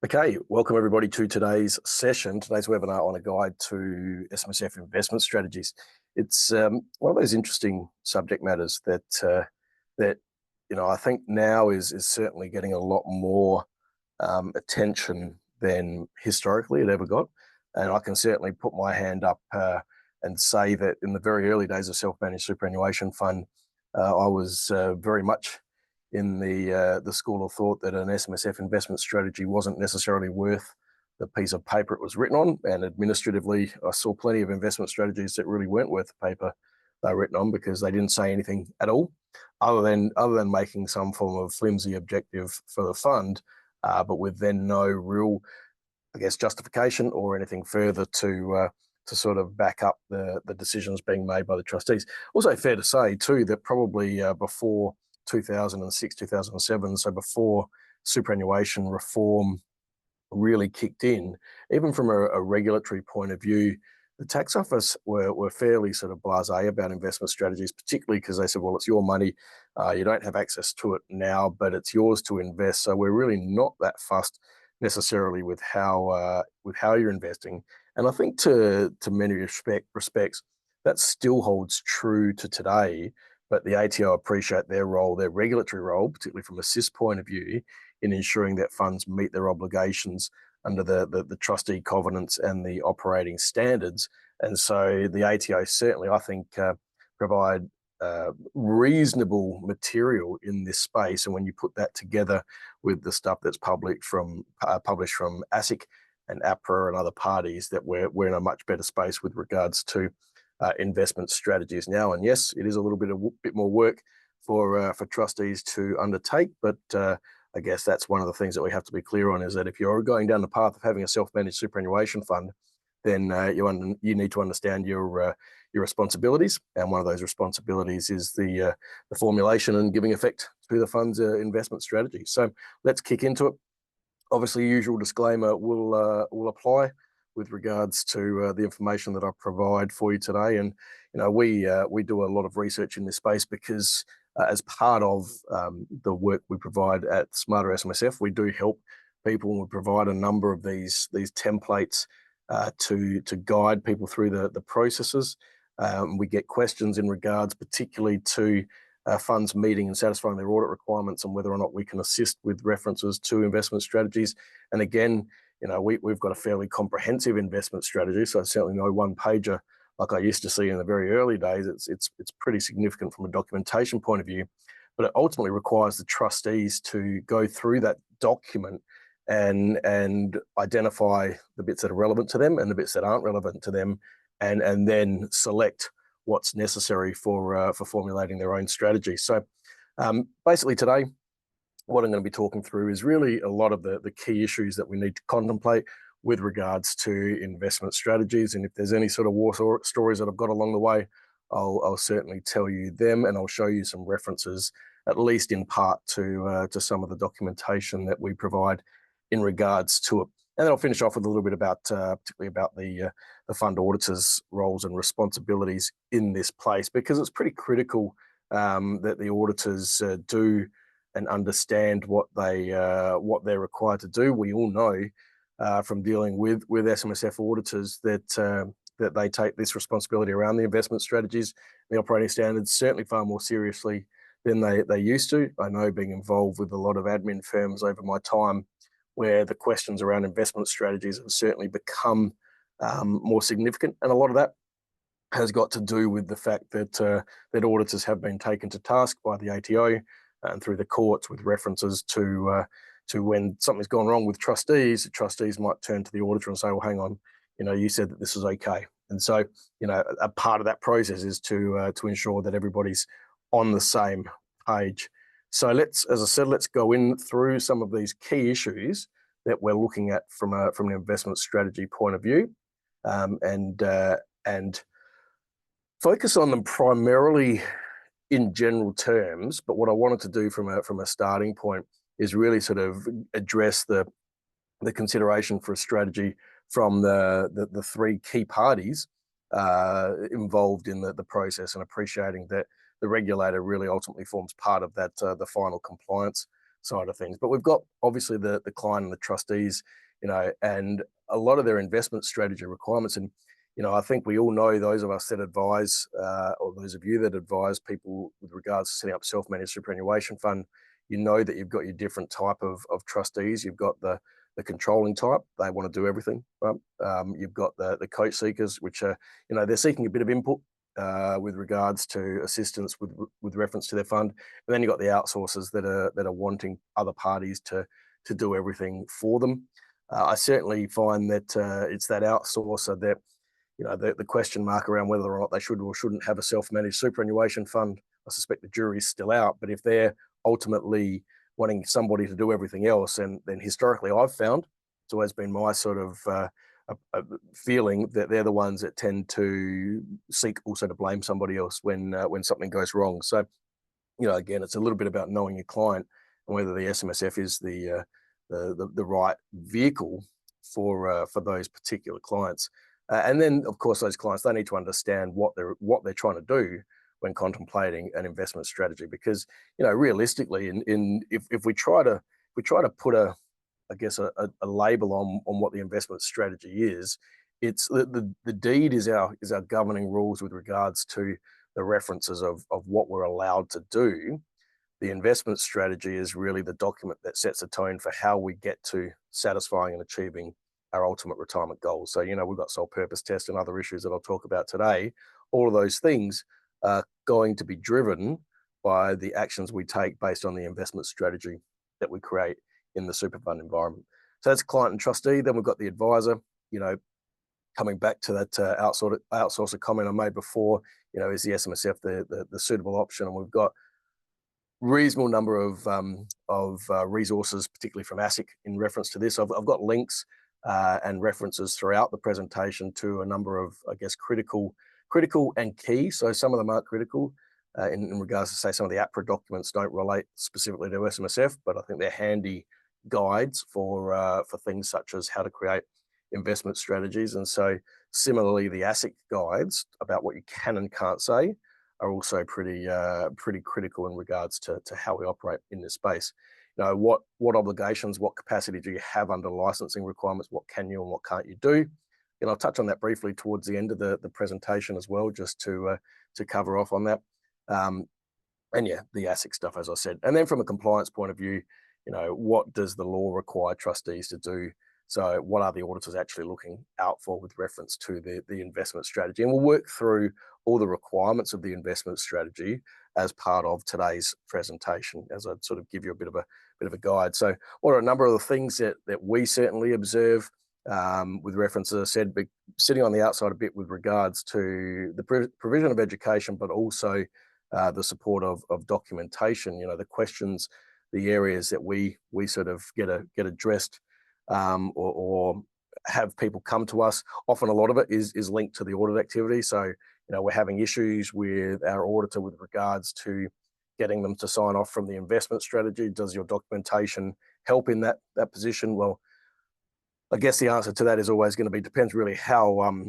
Okay, welcome everybody to today's session, today's webinar on a guide to SMSF investment strategies. It's one of those interesting subject matters that I think now is certainly getting a lot more attention than historically it ever got, and I can certainly put my hand up and say that in the very early days of self-managed superannuation fund, I was very much in the school of thought that an SMSF investment strategy wasn't necessarily worth the piece of paper it was written on. And administratively, I saw plenty of investment strategies that really weren't worth the paper they were written on because they didn't say anything at all, other than making some form of flimsy objective for the fund, but with then no real, I guess, justification or anything further to sort of back up the decisions being made by the trustees. Also fair to say too that probably before 2006, 2007, so before superannuation reform really kicked in, even from a regulatory point of view, the tax office were fairly sort of blasé about investment strategies, particularly because they said, well, it's your money, you don't have access to it now, but it's yours to invest. So we're really not that fussed necessarily with how you're investing. And I think to many respects, that still holds true to today. But the ATO appreciate their role, their regulatory role, particularly from a SIS point of view, in ensuring that funds meet their obligations under the trustee covenants and the operating standards. And so the ATO certainly, I think, provide reasonable material in this space. And when you put that together with the stuff that's published from ASIC and APRA and other parties, that we're in a much better space with regards to investment strategies now. And yes, it is a little bit more work for trustees to undertake, but I guess that's one of the things that we have to be clear on, is that if you're going down the path of having a self-managed superannuation fund, then you need to understand your responsibilities, and one of those responsibilities is the formulation and giving effect to the fund's investment strategy. So let's kick into it. Obviously, usual disclaimer will apply with regards to the information that I provide for you today. And we do a lot of research in this space because as part of the work we provide at Smarter SMSF, we do help people, and we provide a number of these templates to guide people through the processes. We get questions in regards particularly to funds meeting and satisfying their audit requirements, and whether or not we can assist with references to investment strategies. And again, we've got a fairly comprehensive investment strategy, so it's certainly no one-pager like I used to see in the very early days. It's pretty significant from a documentation point of view, but it ultimately requires the trustees to go through that document and identify the bits that are relevant to them and the bits that aren't relevant to them, and then select what's necessary for formulating their own strategy. So basically today, what I'm going to be talking through is really a lot of the key issues that we need to contemplate with regards to investment strategies. And if there's any sort of war stories that I've got along the way, I'll certainly tell you them, and I'll show you some references, at least in part, to some of the documentation that we provide in regards to it. And then I'll finish off with a little bit about, particularly about the fund auditors' roles and responsibilities in this place, because it's pretty critical that the auditors do and understand what they're required to do. We all know from dealing with SMSF auditors that they take this responsibility around the investment strategies, the operating standards, certainly far more seriously than they used to. I know, being involved with a lot of admin firms over my time, where the questions around investment strategies have certainly become more significant, and a lot of that has got to do with the fact that auditors have been taken to task by the ATO and through the courts with references to when something's gone wrong with trustees. The trustees might turn to the auditor and say, well, hang on, you said that this is okay. And so, a part of that process is to ensure that everybody's on the same page. So as I said, let's go in through some of these key issues that we're looking at from an investment strategy point of view, and focus on them primarily in general terms. But what I wanted to do from a starting point is really sort of address the consideration for a strategy from the three key parties involved in the process, and appreciating that the regulator really ultimately forms part of that the final compliance side of things. But we've got obviously the client and the trustees, and a lot of their investment strategy requirements. And I think we all know, those of us that advise, or those of you that advise people with regards to setting up self-managed superannuation fund, that you've got your different type of trustees. You've got the controlling type; they want to do everything. Right? You've got the coach seekers, which are, they're seeking a bit of input with regards to assistance with reference to their fund. And then you've got the outsourcers that are wanting other parties to do everything for them. I certainly find that it's that outsourcer that, the question mark around whether or not they should or shouldn't have a self-managed superannuation fund. I suspect the jury's still out, but if they're ultimately wanting somebody to do everything else, and then historically I've found, it's always been my sort of a feeling that they're the ones that tend to seek also to blame somebody else when something goes wrong. So, again, it's a little bit about knowing your client and whether the SMSF is the right vehicle for those particular clients. And then, of course, those clients, they need to understand what they're trying to do when contemplating an investment strategy, because realistically, if we try to put a label on what the investment strategy is, it's the deed is our governing rules with regards to the references of what we're allowed to do. The investment strategy is really the document that sets a tone for how we get to satisfying and achieving our ultimate retirement goals. So, we've got sole purpose test and other issues that I'll talk about today. All of those things are going to be driven by the actions we take based on the investment strategy that we create in the super fund environment. So that's client and trustee. Then we've got the advisor. Coming back to that outsourcer comment I made before, is the SMSF the suitable option? And we've got reasonable number of resources, particularly from ASIC, in reference to this. I've got links and references throughout the presentation to a number of, critical and key. So some of them aren't critical in regards to, say, some of the APRA documents don't relate specifically to SMSF, but I think they're handy guides for things such as how to create investment strategies. And so similarly, the ASIC guides about what you can and can't say are also pretty critical in regards to how we operate in this space. What obligations, what capacity do you have under licensing requirements? What can you and what can't you do? And I'll touch on that briefly towards the end of the presentation as well, just to cover off on that. And yeah, the ASIC stuff, as I said. And then from a compliance point of view, what does the law require trustees to do? So what are the auditors actually looking out for with reference to the investment strategy? And we'll work through all the requirements of the investment strategy as part of today's presentation, as I'd sort of give you a bit of a guide. So what are a number of the things that we certainly observe with reference, as I said, but sitting on the outside a bit with regards to the provision of education, but also the support of documentation, the questions, the areas that we sort of get addressed or have people come to us. Often a lot of it is linked to the audit activity. So, we're having issues with our auditor with regards to getting them to sign off from the investment strategy. Does your documentation help in that position? Well, I guess the answer to that is always going to be, depends really how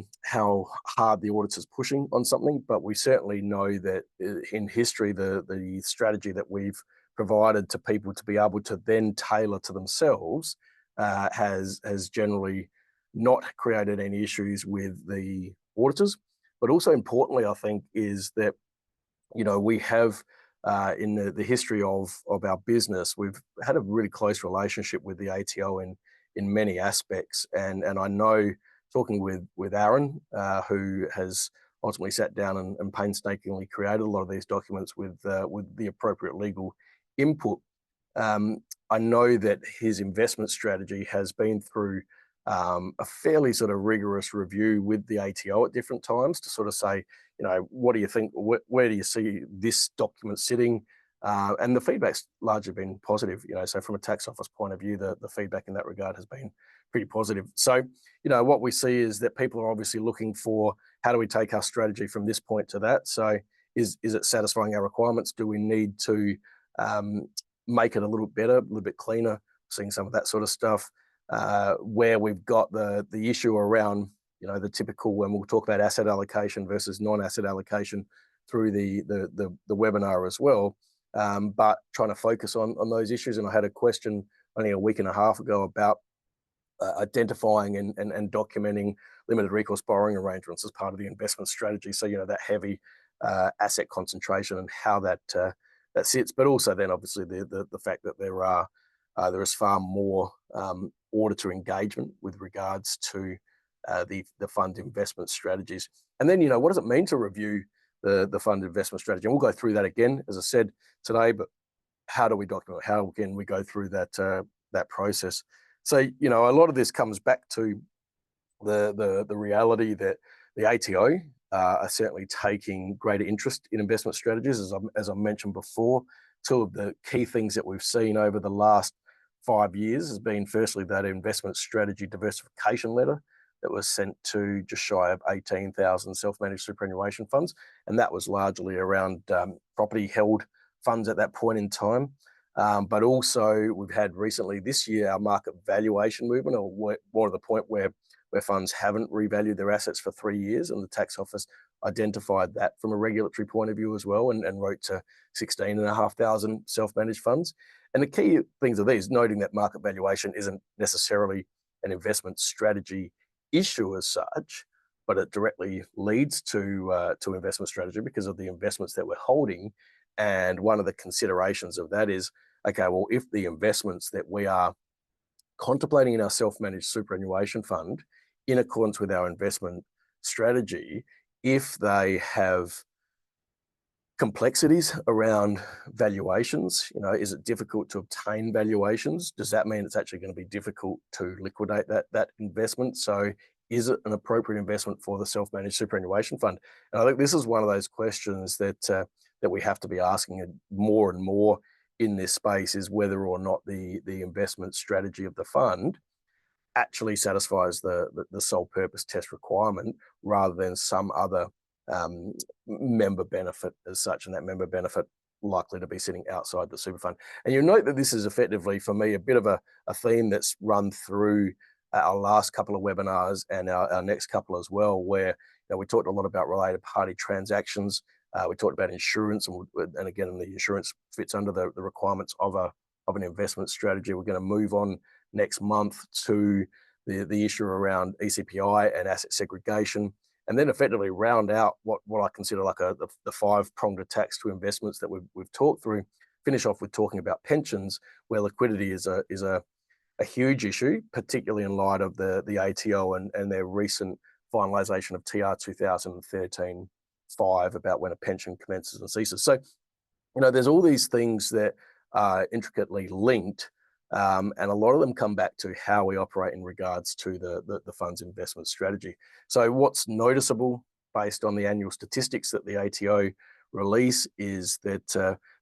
hard the auditor's pushing on something. But we certainly know that in history, the strategy that we've provided to people to be able to then tailor to themselves has generally not created any issues with the auditors. But also importantly, I think, is that we have in the history of our business, we've had a really close relationship with the ATO in many aspects. And I know, talking with Aaron, who has ultimately sat down and painstakingly created a lot of these documents with the appropriate legal input, I know that his investment strategy has been through a fairly sort of rigorous review with the ATO at different times to sort of say, what do you think? Where do you see this document sitting? And the feedback's largely been positive. So from a tax office point of view, the feedback in that regard has been pretty positive. So, what we see is that people are obviously looking for, how do we take our strategy from this point to that? So is it satisfying our requirements? Do we need to make it a little better, a little bit cleaner? Seeing some of that sort of stuff. Where we've got the issue around, the typical, when we'll talk about asset allocation versus non-asset allocation through the webinar as well. but trying to focus on those issues. And I had a question only a week and a half ago about identifying and documenting limited recourse borrowing arrangements as part of the investment strategy. So, that heavy asset concentration and how that sits, but also then obviously the fact that there is far more auditor engagement with regards to the fund investment strategies. And then, what does it mean to review the fund investment strategy? And we'll go through that again, as I said today, but how do we document it? How can we go through that process? So, a lot of this comes back to the reality that the ATO are certainly taking greater interest in investment strategies. As I mentioned before, two of the key things that we've seen over the last 5 years has been, firstly, that investment strategy diversification letter that was sent to just shy of 18,000 self-managed superannuation funds. And that was largely around property held funds at that point in time. But also we've had recently this year our market valuation movement, or more to the point where funds haven't revalued their assets for 3 years, and the tax office identified that from a regulatory point of view as well, and wrote to 16,500 self-managed funds. And the key things of these, noting that market valuation isn't necessarily an investment strategy issue as such, but it directly leads to investment strategy because of the investments that we're holding. And one of the considerations of that is, okay, well, if the investments that we are contemplating in our self-managed superannuation fund, in accordance with our investment strategy, if they have complexities around valuations, is it difficult to obtain valuations? Does that mean it's actually going to be difficult to liquidate that investment? So is it an appropriate investment for the self-managed superannuation fund? And I think this is one of those questions that we have to be asking more and more in this space, is whether or not the investment strategy of the fund actually satisfies the sole purpose test requirement, rather than some other member benefit as such, and that member benefit likely to be sitting outside the super fund. And you'll note that this is effectively, for me, a bit of a theme that's run through our last couple of webinars and our next couple as well, where we talked a lot about related party transactions. We talked about insurance, and again, the insurance fits under the requirements of an investment strategy. We're going to move on next month to the issue around ECPI and asset segregation, and then effectively round out what I consider like the 5-pronged attacks to investments that we've talked through. Finish off with talking about pensions, where liquidity is a huge issue, particularly in light of the ATO and their recent finalisation of TR 2013-5 about when a pension commences and ceases. So, there's all these things that are intricately linked, and a lot of them come back to how we operate in regards to the fund's investment strategy. So what's noticeable based on the annual statistics that the ATO release is that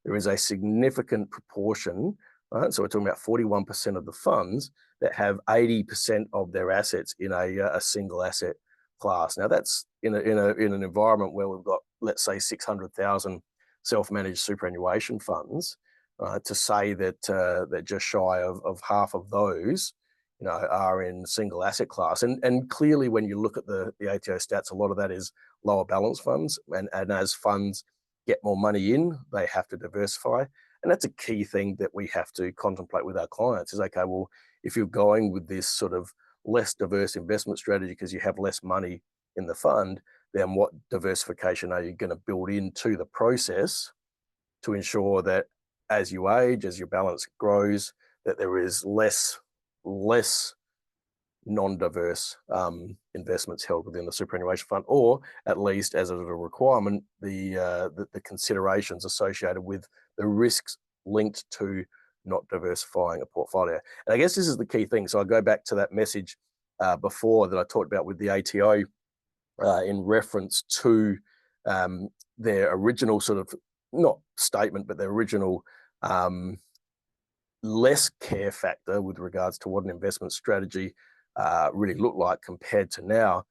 there is a significant proportion, right? So we're talking about 41% of the funds that have 80% of their assets in a single asset class. Now that's in an environment where we've got, let's say, 600,000 self-managed superannuation funds. To say that just shy of half of those, are in single asset class, and clearly when you look at the ATO stats, a lot of that is lower balance funds, and as funds get more money in, they have to diversify, and that's a key thing that we have to contemplate with our clients. Is, okay, well, if you're going with this sort of less diverse investment strategy because you have less money in the fund, then what diversification are you going to build into the process to ensure that as you age, as your balance grows, that there is less non-diverse investments held within the superannuation fund, or at least, as a requirement, the considerations associated with the risks linked to not diversifying a portfolio. And I guess this is the key thing. So I go back to that message before that I talked about with the ATO in reference to their original sort of, not statement, but their original less care factor with regards to what an investment strategy really looked like compared to now.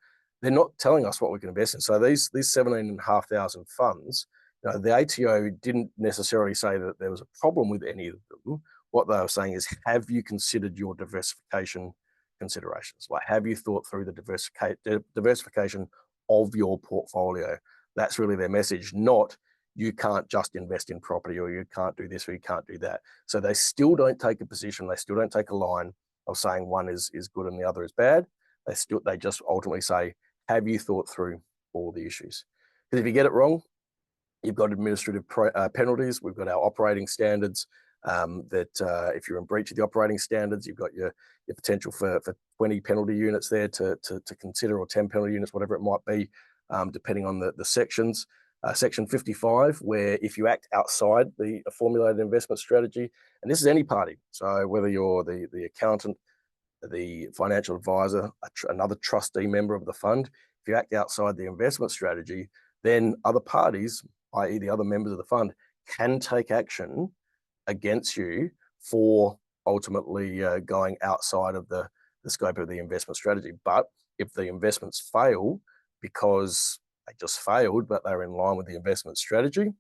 They're not telling us what we can invest in. So these 17,500 funds, the ATO didn't necessarily say that there was a problem with any of them. What they were saying is, have you considered your diversification considerations? Like, have you thought through the diversification of your portfolio? That's really their message, not you can't just invest in property, or you can't do this, or you can't do that. So they still don't take a position. They still don't take a line of saying one is good and the other is bad. They just ultimately say, have you thought through all the issues? Because if you get it wrong, you've got administrative penalties. We've got our operating standards that if you're in breach of the operating standards, you've got your potential for 20 penalty units there to consider, or 10 penalty units, whatever it might be, depending on the sections. Section 55, where if you act outside the formulated investment strategy, and this is any party, so whether you're the accountant, the financial advisor, another trustee member of the fund, if you act outside the investment strategy, then other parties, i.e. the other members of the fund, can take action against you for ultimately going outside of the scope of the investment strategy. But if the investments fail because they just failed, but they're in line with the investment strategy,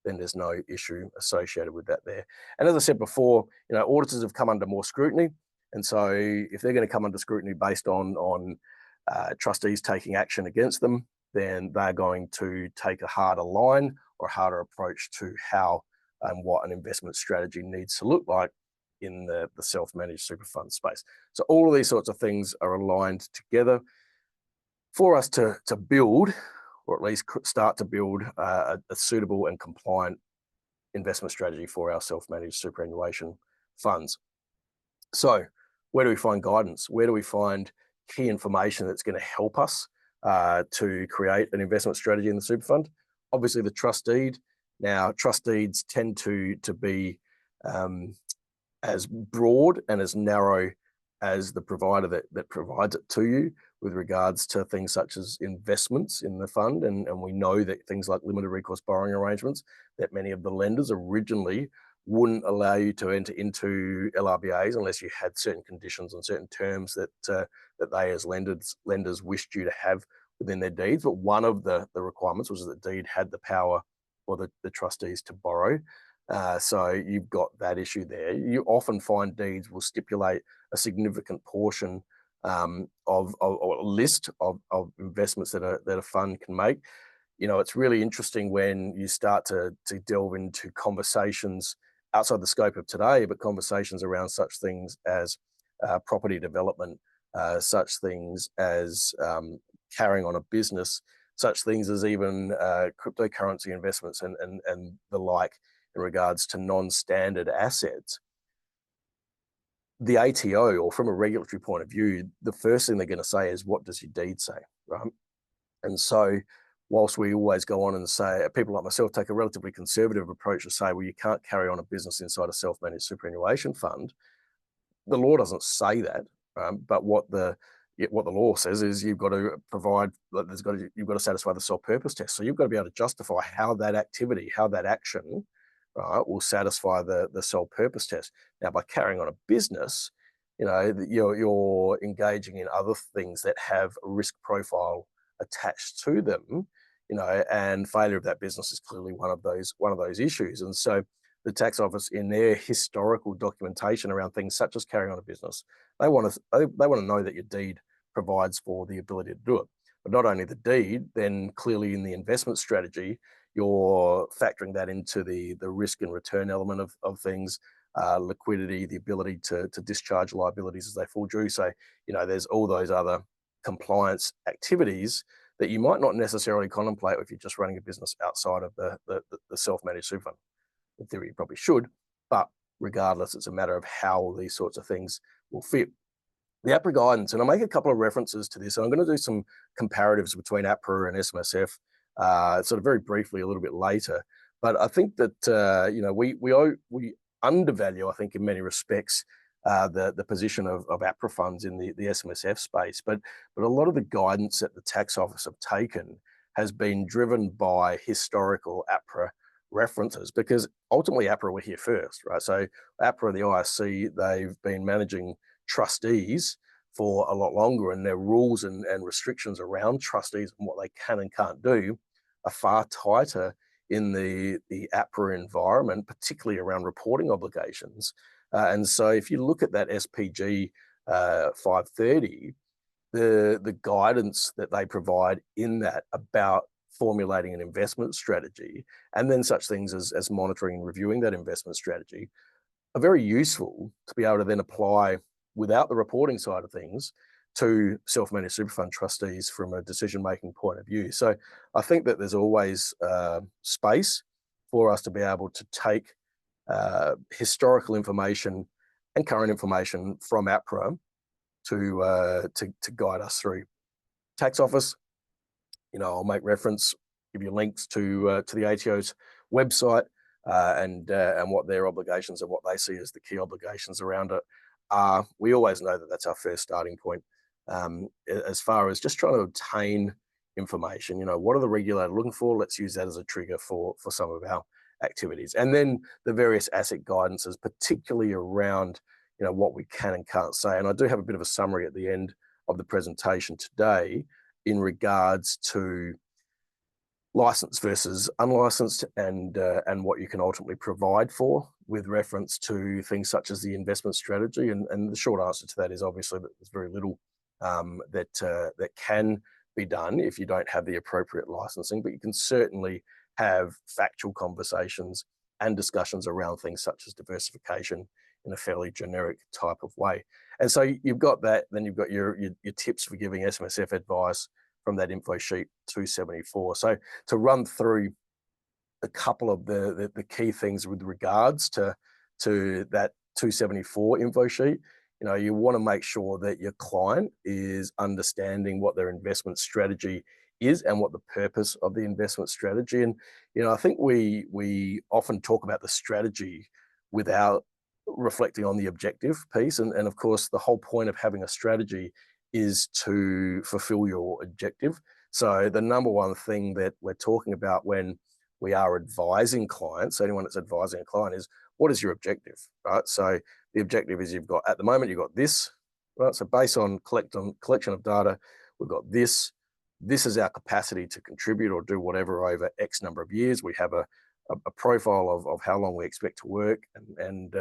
then there's no issue associated with that there. And as I said before, auditors have come under more scrutiny. And so if they're going to come under scrutiny based on trustees taking action against them, then they're going to take a harder line or a harder approach to how and what an investment strategy needs to look like in the self-managed super fund space. So all of these sorts of things are aligned together for us to build, or at least start to build, a suitable and compliant investment strategy for our self-managed superannuation funds. So where do we find guidance? Where do we find key information that's going to help us to create an investment strategy in the super fund? Obviously the trustee. Now, trustees tend to be as broad and as narrow as the provider that provides it to you, with regards to things such as investments in the fund. And we know that things like limited recourse borrowing arrangements, that many of the lenders originally wouldn't allow you to enter into LRBAs unless you had certain conditions and certain terms that they as lenders wished you to have within their deeds. But one of the requirements was that the deed had the power for the trustees to borrow. So you've got that issue there. You often find deeds will stipulate a significant portion of a list of investments that a fund can make. It's really interesting when you start to delve into conversations outside the scope of today, but conversations around such things as property development, such things as carrying on a business, such things as even cryptocurrency investments and the like, in regards to non-standard assets. The ATO, or from a regulatory point of view, the first thing they're going to say is, what does your deed say, right? And so whilst we always go on and say, people like myself take a relatively conservative approach to say, well, you can't carry on a business inside a self-managed superannuation fund. The law doesn't say that, but what the law says is you've got to provide, you've got to satisfy the sole purpose test. So you've got to be able to justify how that activity, how that action, right, will satisfy the sole purpose test. Now, by carrying on a business, you're engaging in other things that have a risk profile attached to them, and failure of that business is clearly one of those issues. And so the tax office, in their historical documentation around things such as carrying on a business, they want to know that your deed provides for the ability to do it. But not only the deed, then clearly in the investment strategy, you're factoring that into the risk and return element of things, liquidity, the ability to discharge liabilities as they fall due. So, there's all those other compliance activities that you might not necessarily contemplate if you're just running a business outside of the self-managed super fund. In theory, you probably should, but regardless, it's a matter of how these sorts of things will fit. The APRA guidance, and I'll make a couple of references to this. So I'm going to do some comparatives between APRA and SMSF, sort of very briefly a little bit later. But I think that we undervalue, I think, in many respects, the position of APRA funds in the SMSF space. But a lot of the guidance that the tax office have taken has been driven by historical APRA references, because ultimately APRA were here first, right? So APRA, the ISC, they've been managing trustees for a lot longer, and their rules and restrictions around trustees and what they can and can't do are far tighter in the APRA environment, particularly around reporting obligations. And so if you look at that SPG 530, the guidance that they provide in that about formulating an investment strategy, and then such things as monitoring and reviewing that investment strategy are very useful to be able to then apply without the reporting side of things to self-managed super fund trustees from a decision-making point of view. So I think that there's always space for us to be able to take historical information and current information from APRA to guide us through. Tax office, I'll make reference, give you links to the ATO's website and what their obligations and what they see as the key obligations around it are. We always know that that's our first starting point. As far as just trying to obtain information, what are the regulator looking for? Let's use that as a trigger for some of our activities. And then the various asset guidances, particularly around, what we can and can't say. And I do have a bit of a summary at the end of the presentation today in regards to licensed versus unlicensed and what you can ultimately provide for with reference to things such as the investment strategy. And the short answer to that is obviously that there's very little that can be done if you don't have the appropriate licensing, but you can certainly have factual conversations and discussions around things such as diversification in a fairly generic type of way. And so you've got that, then you've got your tips for giving SMSF advice from that info sheet 274. So to run through a couple of the key things with regards to that 274 info sheet, you want to make sure that your client is understanding what their investment strategy is and what the purpose of the investment strategy. And, I think we often talk about the strategy without reflecting on the objective piece. And of course, the whole point of having a strategy is to fulfill your objective. So the number one thing that we're talking about when we are advising clients, anyone that's advising a client, is what is your objective, right? So the objective is at the moment, you've got this, right? So based on collection of data, we've got this. This is our capacity to contribute or do whatever over X number of years. We have a profile of how long we expect to work, and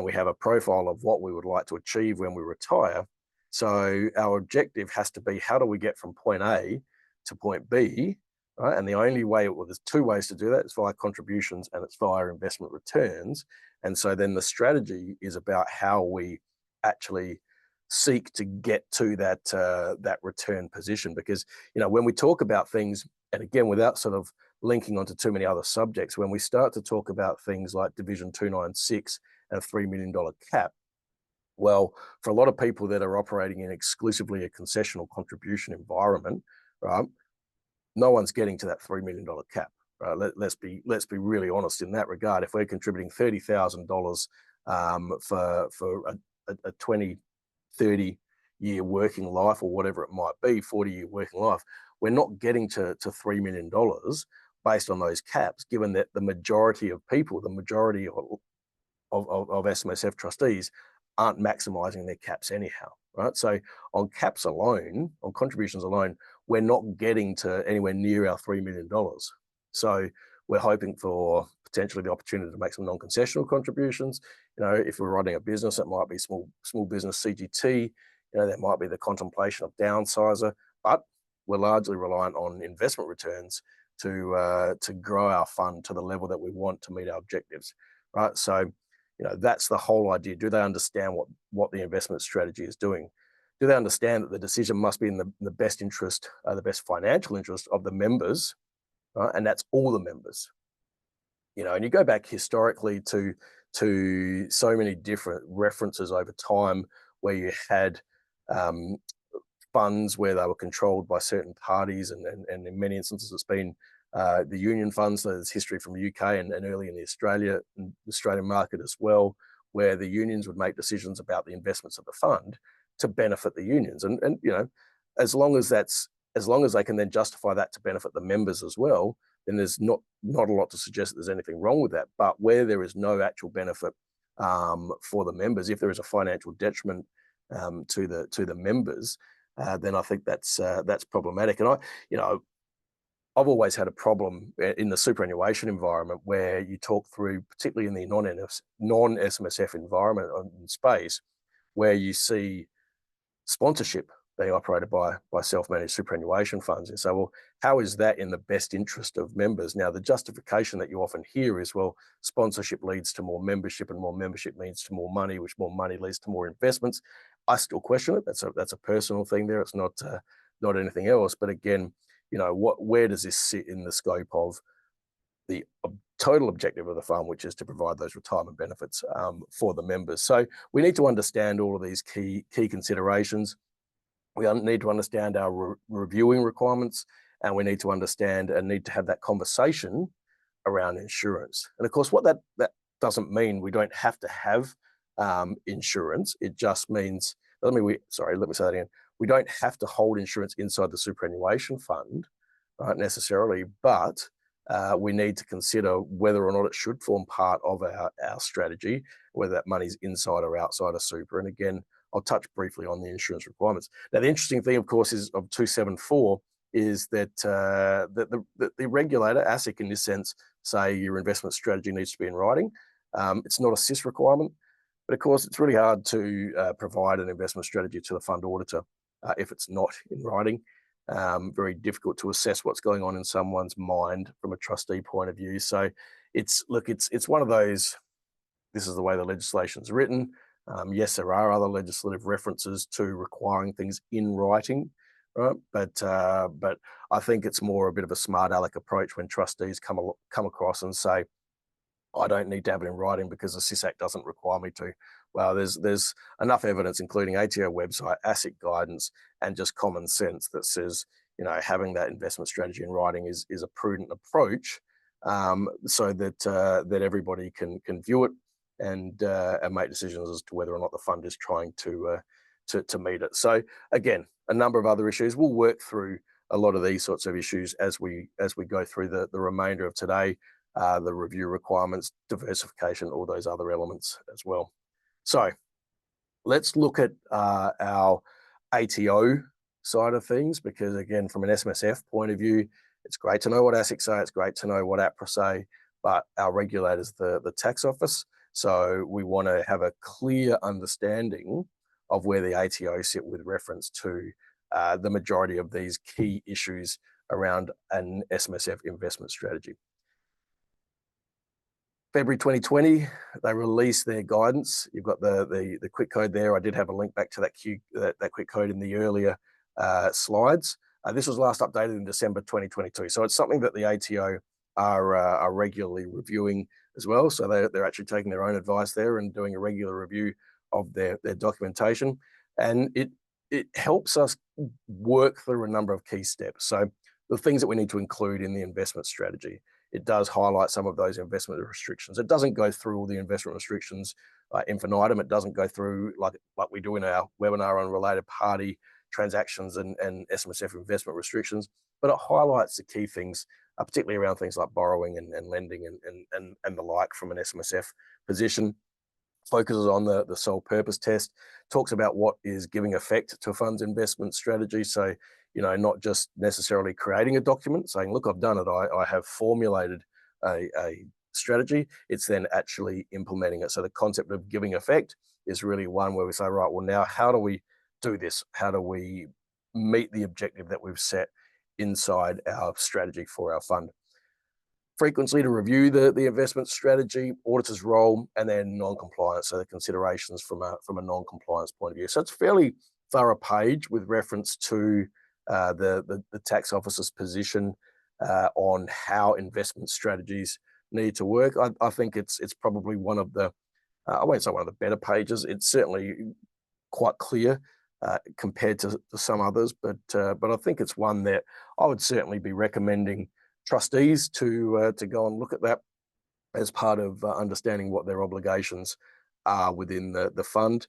we have a profile of what we would like to achieve when we retire. So our objective has to be, how do we get from point A to point B, right? And the only way, there's two ways to do that. It's via contributions and it's via investment returns. And so then the strategy is about how we actually seek to get to that return position. Because, when we talk about things, and again, without sort of linking onto too many other subjects, when we start to talk about things like Division 296 and a $3 million cap, well, for a lot of people that are operating in exclusively a concessional contribution environment, right, no one's getting to that $3 million cap. Right? Let's be really honest in that regard. If we're contributing $30,000 for a 20, 30-year working life, or whatever it might be, 40-year working life, we're not getting to $3 million based on those caps, given that the majority of people, the majority of SMSF trustees aren't maximizing their caps anyhow, right? So on caps alone, on contributions alone, we're not getting to anywhere near our $3 million. So we're hoping for potentially the opportunity to make some non-concessional contributions. If we're running a business, it might be small business CGT, that might be the contemplation of downsizer, but we're largely reliant on investment returns to grow our fund to the level that we want to meet our objectives, right? So, that's the whole idea. Do they understand what the investment strategy is doing? Do they understand that the decision must be in the best interest, the best financial interest of the members, right? And that's all the members. And you go back historically to so many different references over time where you had funds where they were controlled by certain parties, and in many instances it's been the union funds. So there's history from the UK and early in the Australian market as well, where the unions would make decisions about the investments of the fund to benefit the unions. And as long as they can then justify that to benefit the members as well, then there's not a lot to suggest that there's anything wrong with that. But where there is no actual benefit for the members, if there is a financial detriment to the members, then I think that's problematic. And I've always had a problem in the superannuation environment where you talk through, particularly in the non-SMSF environment and space, where you see sponsorship being operated by self-managed superannuation funds. And so, well, how is that in the best interest of members? Now, the justification that you often hear is, well, sponsorship leads to more membership, and more membership leads to more money, which more money leads to more investments. I still question it. That's a personal thing there. It's not anything else. But again, where does this sit in the scope of the total objective of the fund, which is to provide those retirement benefits for the members? So we need to understand all of these key considerations. We need to understand our reviewing requirements, and we need to understand and need to have that conversation around insurance. And of course, what that doesn't mean we don't have to have insurance. It just means, let me say that again. We don't have to hold insurance inside the superannuation fund, right, necessarily, but we need to consider whether or not it should form part of our strategy, whether that money's inside or outside of super. And again, I'll touch briefly on the insurance requirements. Now, the interesting thing, of course, is of 274 is that the regulator, ASIC in this sense, say your investment strategy needs to be in writing. It's not a SIS requirement, but of course, it's really hard to provide an investment strategy to the fund auditor if it's not in writing. Very difficult to assess what's going on in someone's mind from a trustee point of view. So it's one of those, this is the way the legislation's written. Yes, there are other legislative references to requiring things in writing, right? But I think it's more a bit of a smart aleck approach when trustees come across and say, I don't need to have it in writing because the SIS Act doesn't require me to. Well, there's enough evidence, including ATO website, ASIC guidance, and just common sense that says, having that investment strategy in writing is a prudent approach, so that everybody can view it and make decisions as to whether or not the fund is trying to meet it. So again, a number of other issues. We'll work through a lot of these sorts of issues as we go through the remainder of today. The review requirements, diversification, all those other elements as well. So let's look at our ATO side of things, because again, from an SMSF point of view, it's great to know what ASIC say, it's great to know what APRA say, but our regulator's the tax office. So we want to have a clear understanding of where the ATO sit with reference to the majority of these key issues around an SMSF investment strategy. February 2020, they released their guidance. You've got the quick code there. I did have a link back to that quick code in the earlier slides. This was last updated in December 2022. So it's something that the ATO are regularly reviewing as well. So they're actually taking their own advice there and doing a regular review of their documentation. And it helps us work through a number of key steps. So the things that we need to include in the investment strategy. It does highlight some of those investment restrictions. It doesn't go through all the investment restrictions infinitum. It doesn't go through like we do in our webinar on related party transactions and SMSF investment restrictions, but it highlights the key things, particularly around things like borrowing and lending and the like from an SMSF position. Focuses on the sole purpose test, talks about what is giving effect to a fund's investment strategy. So, not just necessarily creating a document saying, look, I've done it, I have formulated a strategy. It's then actually implementing it. So the concept of giving effect is really one where we say, right, well, now how do we do this? How do we meet the objective that we've set inside our strategy for our fund? Frequency to review the investment strategy, auditor's role, and then non-compliance, so the considerations from a non-compliance point of view. So it's a fairly thorough page with reference to the tax officer's position on how investment strategies need to work. I think it's probably one of the, I won't say one of the better pages. It's certainly quite clear compared to some others, but I think it's one that I would certainly be recommending trustees to go and look at that as part of understanding what their obligations are within the fund.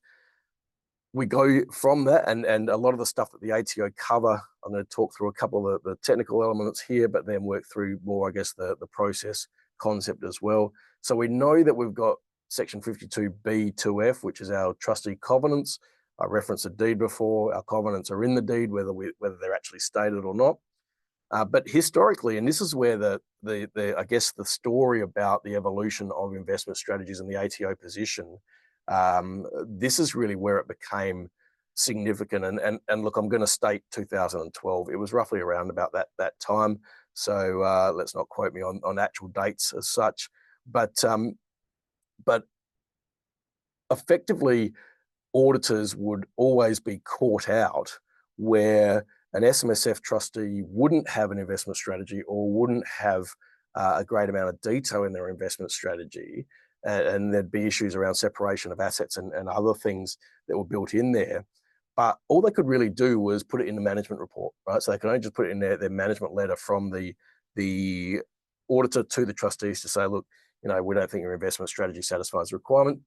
We go from that, and a lot of the stuff that the ATO cover, I'm going to talk through a couple of the technical elements here, but then work through more, I guess, the process concept as well. So we know that we've got section 52B2F, which is our trustee covenants. I referenced the deed before. Our covenants are in the deed, whether they're actually stated or not. But historically, and this is where I guess the story about the evolution of investment strategies and the ATO position, this is really where it became significant. And look, I'm going to state 2012. It was roughly around about that time. So let's not quote me on actual dates as such. But effectively, auditors would always be caught out where an SMSF trustee wouldn't have an investment strategy or wouldn't have a great amount of detail in their investment strategy. And there'd be issues around separation of assets and other things that were built in there. But all they could really do was put it in the management report, right? So they could only just put it in their management letter from the auditor to the trustees to say, look, we don't think your investment strategy satisfies the requirement.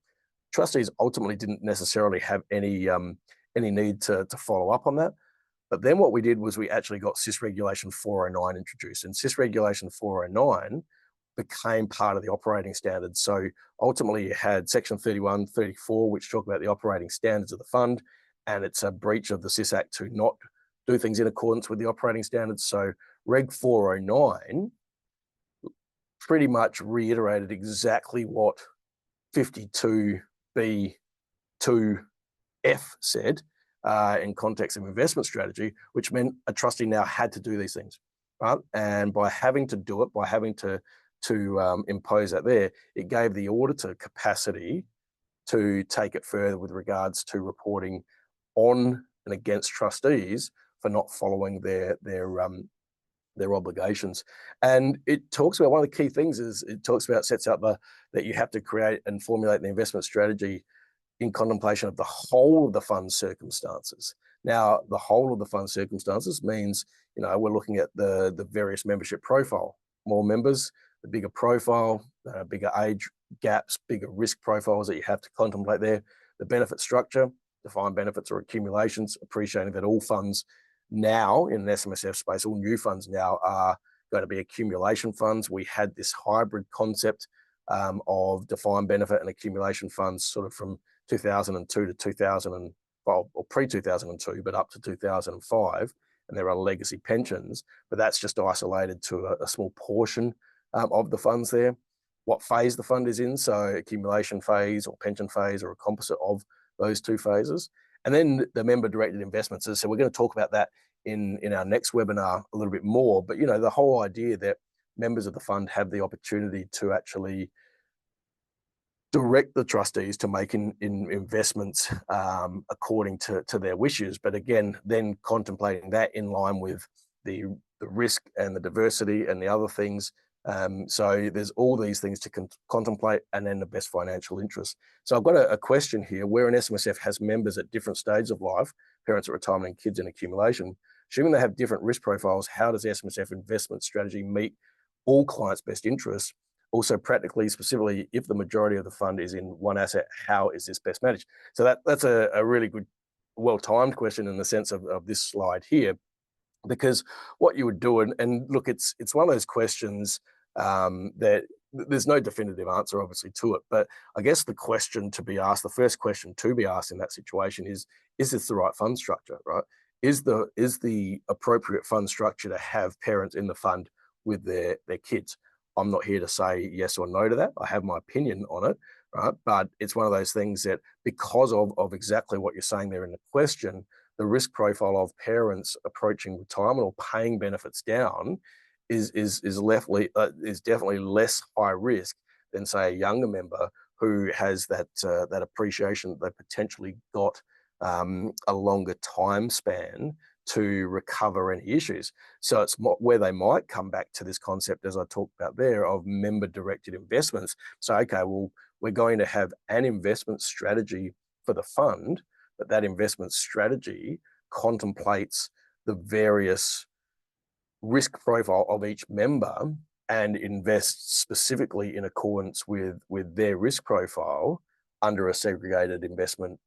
Trustees ultimately didn't necessarily have any need to follow up on that. But then what we did was we actually got SIS Regulation 409 introduced, and SIS Regulation 409 became part of the operating standards. So ultimately you had Section 31, 34, which talk about the operating standards of the fund, and it's a breach of the SIS Act to not do things in accordance with the operating standards. So Reg 409 pretty much reiterated exactly what 52B2F said in context of investment strategy, which meant a trustee now had to do these things, right? And by having to do it, by having to impose that there, it gave the auditor capacity to take it further with regards to reporting on and against trustees for not following their obligations. And it talks about, one of the key things is it sets out that you have to create and formulate the investment strategy in contemplation of the whole of the fund's circumstances. Now, the whole of the fund's circumstances means, we're looking at the various membership profile. More members, the bigger profile, bigger age gaps, bigger risk profiles that you have to contemplate there. The benefit structure, defined benefits or accumulations, appreciating that all funds now in an SMSF space, all new funds now are going to be accumulation funds. We had this hybrid concept of defined benefit and accumulation funds sort of from 2002 to 2000, or pre-2002, but up to 2005. And there are legacy pensions, but that's just isolated to a small portion of the funds there. What phase the fund is in, so accumulation phase or pension phase or a composite of those two phases. And then the member-directed investments. So we're going to talk about that in our next webinar a little bit more. But, the whole idea that members of the fund have the opportunity to actually direct the trustees to make investments according to their wishes. But again, then contemplating that in line with the risk and the diversity and the other things. So there's all these things to contemplate, and then the best financial interest. So I've got a question here. Where an SMSF has members at different stages of life, parents at retirement and kids in accumulation, assuming they have different risk profiles, how does the SMSF investment strategy meet all clients' best interests? Also, practically, specifically, if the majority of the fund is in one asset, how is this best managed? So that's a really good, well-timed question in the sense of this slide here. Because what you would do, and look, it's one of those questions that there's no definitive answer, obviously, to it. But I guess the question to be asked, the first question to be asked in that situation is this the right fund structure, right? Is the appropriate fund structure to have parents in the fund with their kids? I'm not here to say yes or no to that. I have my opinion on it, right? But it's one of those things that, because of exactly what you're saying there in the question, the risk profile of parents approaching retirement or paying benefits down is definitely less high risk than, say, a younger member who has that appreciation that they potentially got a longer time span to recover any issues. So it's where they might come back to this concept, as I talked about there, of member-directed investments. So, okay, well, we're going to have an investment strategy for the fund, but that investment strategy contemplates the various risk profile of each member and invests specifically in accordance with their risk profile under a segregated investment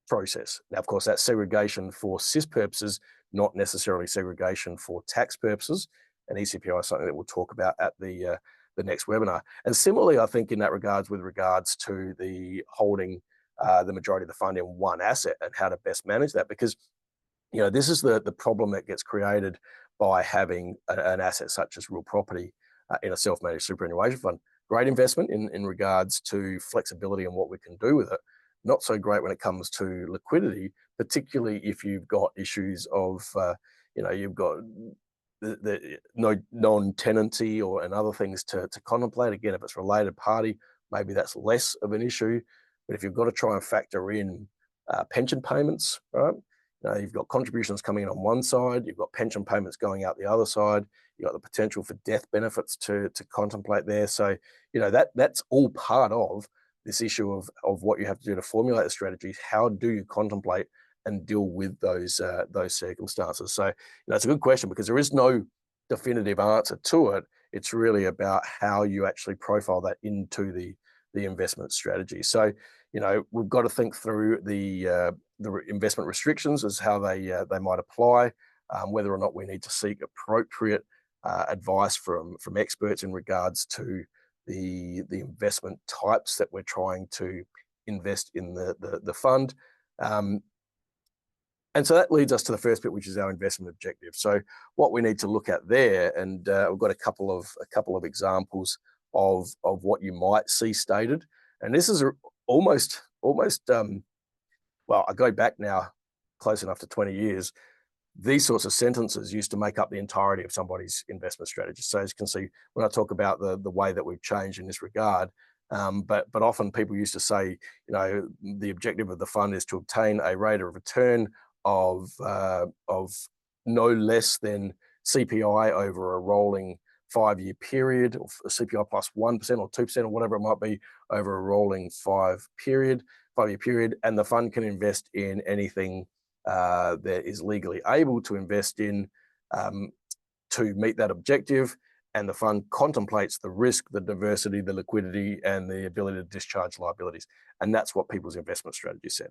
process. Now, of course, that's segregation for SIS purposes, not necessarily segregation for tax purposes. And ECPI is something that we'll talk about at the next webinar. And similarly, I think in that regards, with regards to the holding the majority of the fund in one asset and how to best manage that, because this is the problem that gets created by having an asset such as real property in a self-managed superannuation fund. Great investment in regards to flexibility and what we can do with it. Not so great when it comes to liquidity, particularly if you've got issues of, you've got the no non-tenancy and other things to contemplate. Again, if it's related party, maybe that's less of an issue. But if you've got to try and factor in pension payments, right? You've got contributions coming in on one side, you've got pension payments going out the other side, you've got the potential for death benefits to contemplate there. So, that's all part of this issue of what you have to do to formulate the strategies. How do you contemplate and deal with those circumstances? So, it's a good question, because there is no definitive answer to it. It's really about how you actually profile that into the investment strategy. So, we've got to think through the investment restrictions as how they might apply, whether or not we need to seek appropriate advice from experts in regards to the investment types that we're trying to invest in the fund. And so that leads us to the first bit, which is our investment objective. So what we need to look at there, and we've got a couple of examples of what you might see stated. And this is almost well, I go back now close enough to 20 years. These sorts of sentences used to make up the entirety of somebody's investment strategy. So as you can see, when I talk about the way that we've changed in this regard, but often people used to say, the objective of the fund is to obtain a rate of return of no less than CPI over a rolling 5-year period, or CPI plus 1% or 2% or whatever it might be over a rolling 5-year period, and the fund can invest in anything that is legally able to invest in to meet that objective, and the fund contemplates the risk, the diversity, the liquidity, and the ability to discharge liabilities. And that's what people's investment strategy said.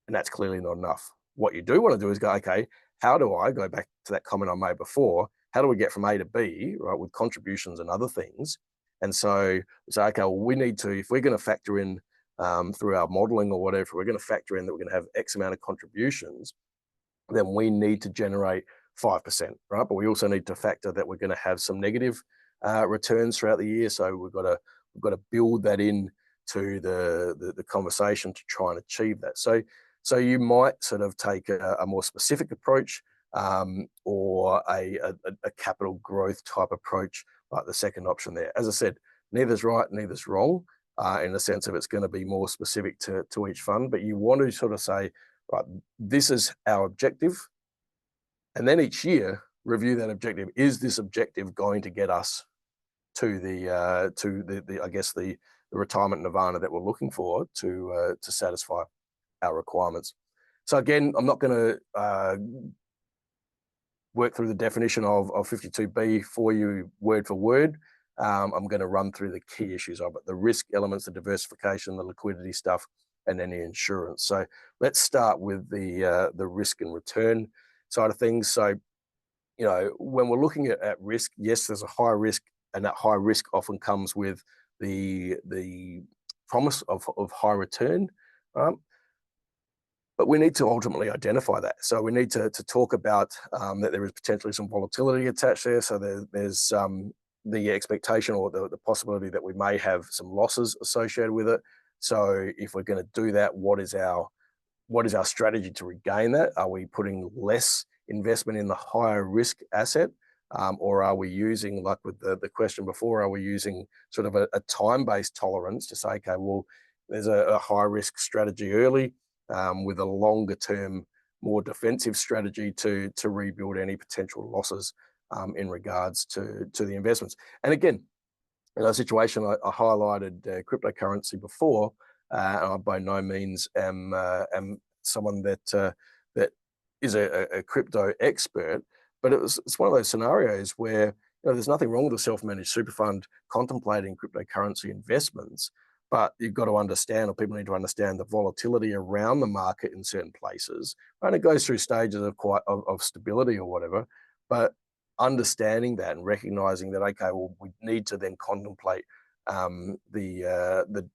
And that's clearly not enough. What you do want to do is go, okay, how do I go back to that comment I made before? How do we get from A to B, right, with contributions and other things? And so okay, well, we need to, if we're going to factor in through our modeling or whatever, we're going to factor in that we're going to have X amount of contributions, then we need to generate 5%, right? But we also need to factor that we're going to have some negative returns throughout the year. So we've got to build that in to the conversation to try and achieve that. So you might sort of take a more specific approach, or a capital growth type approach, like the second option there. As I said, neither's right, neither's wrong, in the sense of it's going to be more specific to each fund, but you want to sort of say, right, this is our objective, and then each year review that objective. Is this objective going to get us to the I guess the retirement nirvana that we're looking for to satisfy our requirements? So again, I'm not going to work through the definition of 52B for you word for word. I'm going to run through the key issues of it: the risk elements, the diversification, the liquidity stuff, and then the insurance. So let's start with the risk and return side of things. So, when we're looking at risk, yes, there's a high risk, and that high risk often comes with the promise of high return. But we need to ultimately identify that. So we need to talk about that there is potentially some volatility attached there. So there's the expectation or the possibility that we may have some losses associated with it. So if we're going to do that, what is our strategy to regain that? Are we putting less investment in the higher risk asset? Or are we using, like with the question before, are we using sort of a time-based tolerance to say, okay, well, there's a high risk strategy early, with a longer term, more defensive strategy to rebuild any potential losses in regards to the investments. And again, in a situation, I highlighted cryptocurrency before, and I by no means am someone that is a crypto expert, but it's one of those scenarios where there's nothing wrong with a self-managed super fund contemplating cryptocurrency investments, but you've got to understand, or people need to understand, the volatility around the market in certain places. And it goes through stages of stability or whatever, but understanding that and recognizing that, okay, well, we need to then contemplate the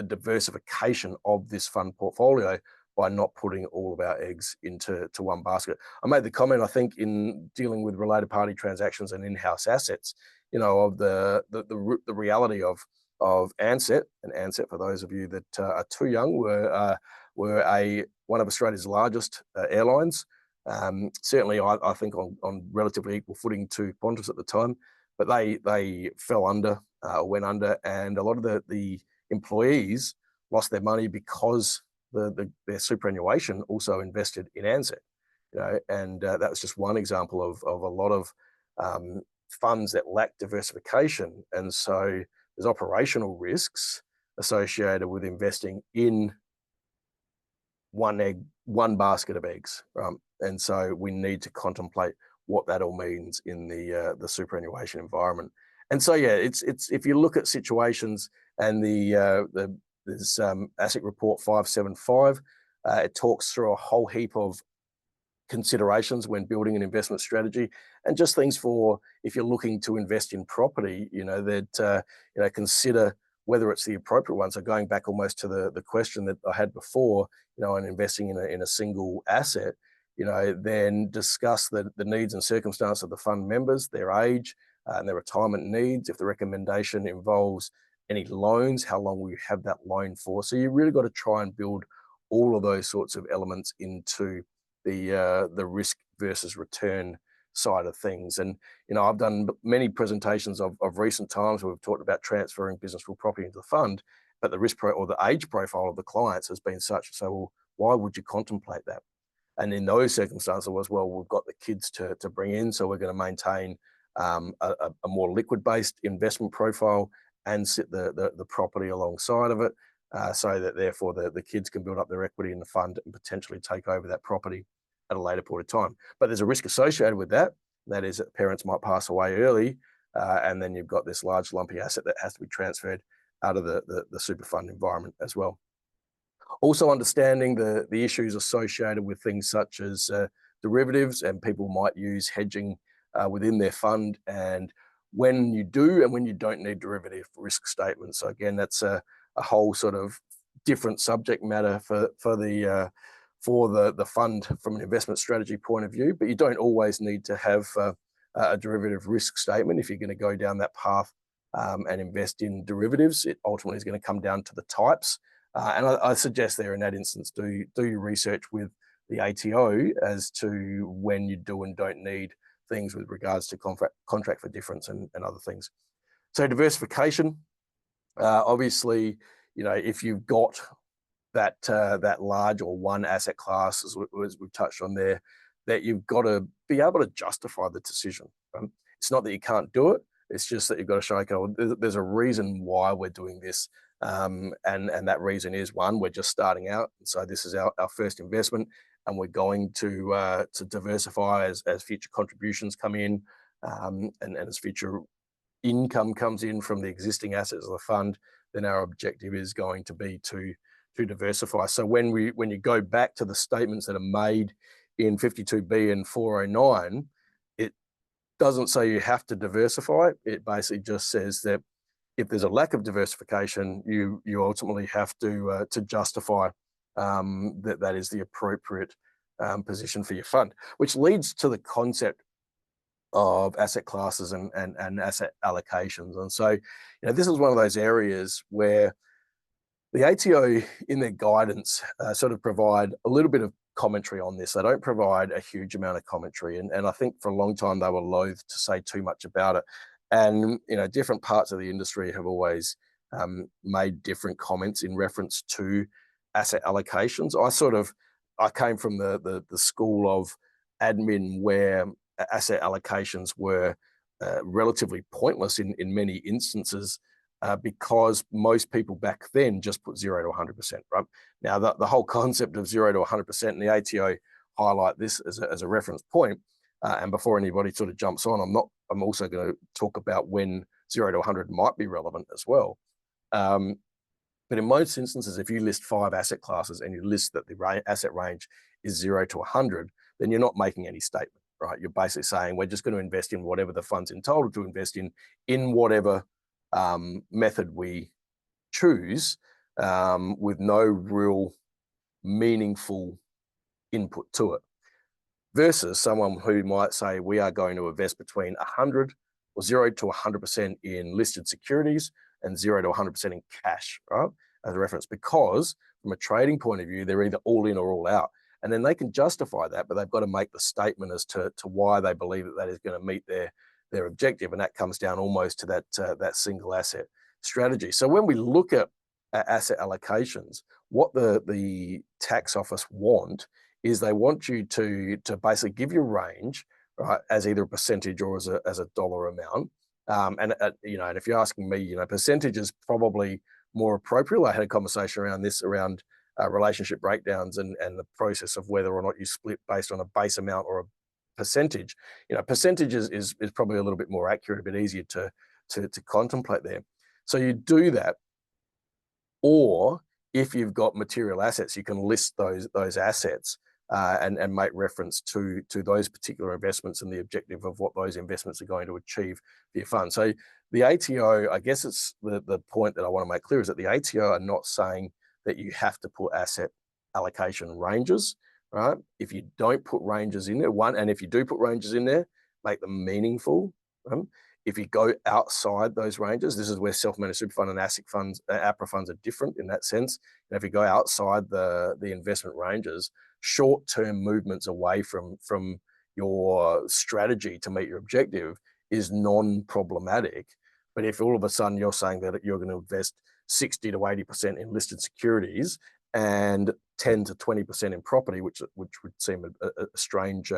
diversification of this fund portfolio by not putting all of our eggs into one basket. I made the comment, I think, in dealing with related party transactions and in-house assets, of the reality of Ansett. And Ansett, for those of you that are too young, were one of Australia's largest airlines. Certainly, I think on relatively equal footing to Qantas at the time, but they fell under, went under, and a lot of the employees lost their money because their superannuation also invested in ANZAC. And that was just one example of a lot of funds that lack diversification, and so there's operational risks associated with investing in one basket of eggs, and so we need to contemplate what that all means in the superannuation environment. And so yeah, it's if you look at situations and there's ASIC report 575, it talks through a whole heap of considerations when building an investment strategy, and just things for if you're looking to invest in property, that consider whether it's the appropriate one. So going back almost to the question that I had before, and investing in a single asset, then discuss the needs and circumstance of the fund members, their age, and their retirement needs. If the recommendation involves any loans, how long will you have that loan for? So you really got to try and build all of those sorts of elements into the risk versus return side of things. And I've done many presentations of recent times where we've talked about transferring business real property into the fund, but the risk or the age profile of the clients has been such. So, well, why would you contemplate that? And in those circumstances, was, well, we've got the kids to bring in, so we're going to maintain a more liquid-based investment profile and sit the property alongside of it, so that therefore the kids can build up their equity in the fund and potentially take over that property at a later point of time. But there's a risk associated with that. That is that parents might pass away early, and then you've got this large lumpy asset that has to be transferred out of the super fund environment as well. Also understanding the issues associated with things such as derivatives, and people might use hedging within their fund, and when you do and when you don't need derivative risk statements. So again, that's a whole sort of different subject matter for the fund from an investment strategy point of view, but you don't always need to have a derivative risk statement if you're going to go down that path and invest in derivatives. It ultimately is going to come down to the types. And I suggest there in that instance, do your research with the ATO as to when you do and don't need things with regards to contract for difference and other things. So diversification, obviously, if you've got that large or one asset class, as we've touched on there, that you've got to be able to justify the decision. It's not that you can't do it, it's just that you've got to show, okay, well, there's a reason why we're doing this. And that reason is, one, we're just starting out. So this is our first investment, and we're going to diversify as future contributions come in, and as future income comes in from the existing assets of the fund, then our objective is going to be to diversify. So when you go back to the statements that are made in 52B and 409, it doesn't say you have to diversify. It basically just says that if there's a lack of diversification, you ultimately have to justify that is the appropriate position for your fund, which leads to the concept of asset classes and asset allocations. And so, this is one of those areas where the ATO in their guidance sort of provide a little bit of commentary on this. They don't provide a huge amount of commentary. And I think for a long time they were loath to say too much about it. And, different parts of the industry have always made different comments in reference to asset allocations. I came from the school of admin where asset allocations were relatively pointless in many instances, because most people back then just put 0 to 100%, right? Now, the whole concept of 0 to 100%, and the ATO highlight this as a reference point, and before anybody sort of jumps on, I'm also going to talk about when 0 to 100 might be relevant as well. But in most instances, if you list 5 asset classes and you list that the asset range is 0 to 100, then you're not making any statement, right? You're basically saying we're just going to invest in whatever the fund's entitled to invest in whatever method we choose, with no real meaningful input to it. Versus someone who might say we are going to invest between 100 or 0 to 100% in listed securities and 0 to 100% in cash, right? as a reference, because from a trading point of view, they're either all in or all out. And then they can justify that, but they've got to make the statement as to why they believe that is going to meet their objective. And that comes down almost to that single asset strategy. So when we look at asset allocations, what the tax office want is they want you to basically give your range, right, as either a percentage or as a dollar amount. And if you're asking me, percentage is probably more appropriate. I had a conversation around this, around relationship breakdowns and the process of whether or not you split based on a base amount or a percentage. Percentage is probably a little bit more accurate, a bit easier to contemplate there. So you do that, or if you've got material assets, you can list those assets and make reference to those particular investments and the objective of what those investments are going to achieve for your fund. So the ATO, I guess it's the point that I want to make clear, is that the ATO are not saying that you have to put asset allocation ranges, right? If you don't put ranges in there, and if you do put ranges in there, make them meaningful. If you go outside those ranges, this is where self-managed super fund and ASIC funds, APRA funds are different in that sense. And if you go outside the investment ranges, short-term movements away from your strategy to meet your objective is non-problematic. But if all of a sudden you're saying that you're going to invest 60 to 80% in listed securities and 10 to 20% in property, which would seem a strange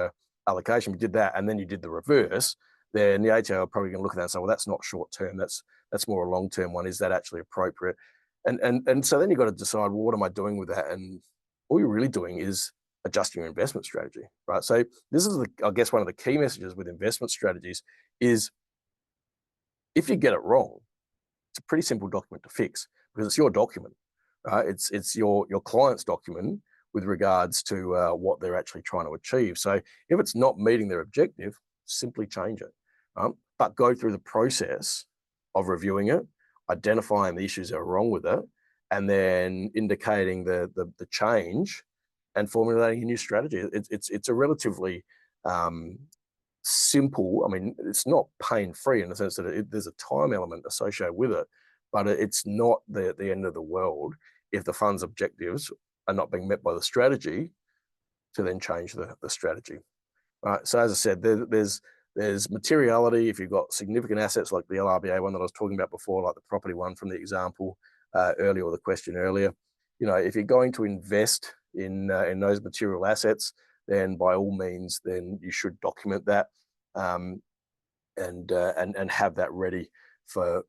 allocation, you did that and then you did the reverse, then the ATO are probably going to look at that and say, well, that's not short term, that's more a long term one. Is that actually appropriate? And so then you've got to decide, well, what am I doing with that? And all you're really doing is adjusting your investment strategy, right? So this is, I guess, one of the key messages with investment strategies is, if you get it wrong, it's a pretty simple document to fix, because it's your document, right? It's your client's document with regards to what they're actually trying to achieve. So if it's not meeting their objective, simply change it, but go through the process of reviewing it, identifying the issues that are wrong with it, and then indicating the change and formulating a new strategy. It's a relatively simple. I mean, it's not pain-free in the sense that there's a time element associated with it, but it's not the end of the world if the fund's objectives are not being met by the strategy to then change the strategy. Right. So as I said, there's materiality. If you've got significant assets like the LRBA one that I was talking about before, like the property one from the example earlier, or the question earlier, if you're going to invest in those material assets, then by all means, then you should document that and have that ready for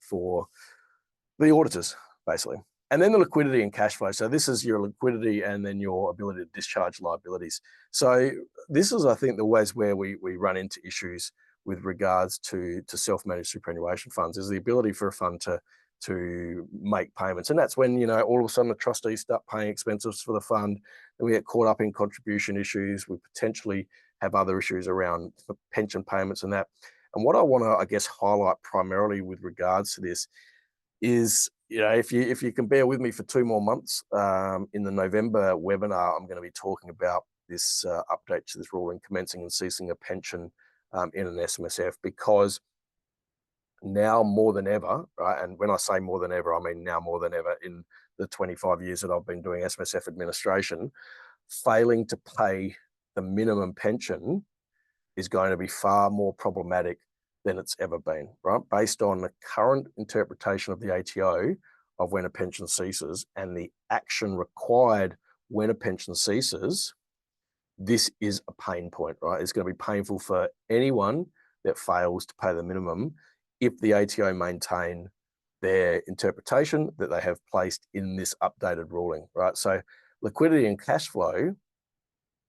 the auditors, basically. And then the liquidity and cash flow. So this is your liquidity and then your ability to discharge liabilities. So this is, I think, the ways where we run into issues with regards to self-managed superannuation funds, is the ability for a fund to make payments. And that's when, all of a sudden the trustees start paying expenses for the fund, and we get caught up in contribution issues. We potentially have other issues around pension payments and that. And what I want to, I guess, highlight primarily with regards to this is, if you can bear with me for 2 more months, in the November webinar, I'm going to be talking about this update to this ruling, commencing and ceasing a pension in an SMSF, because now more than ever, right? And when I say more than ever, I mean now more than ever, in the 25 years that I've been doing SMSF administration, failing to pay the minimum pension is going to be far more problematic than it's ever been, right? Based on the current interpretation of the ATO of when a pension ceases and the action required when a pension ceases, this is a pain point, right? It's going to be painful for anyone that fails to pay the minimum if the ATO maintain their interpretation that they have placed in this updated ruling, right? So liquidity and cash flow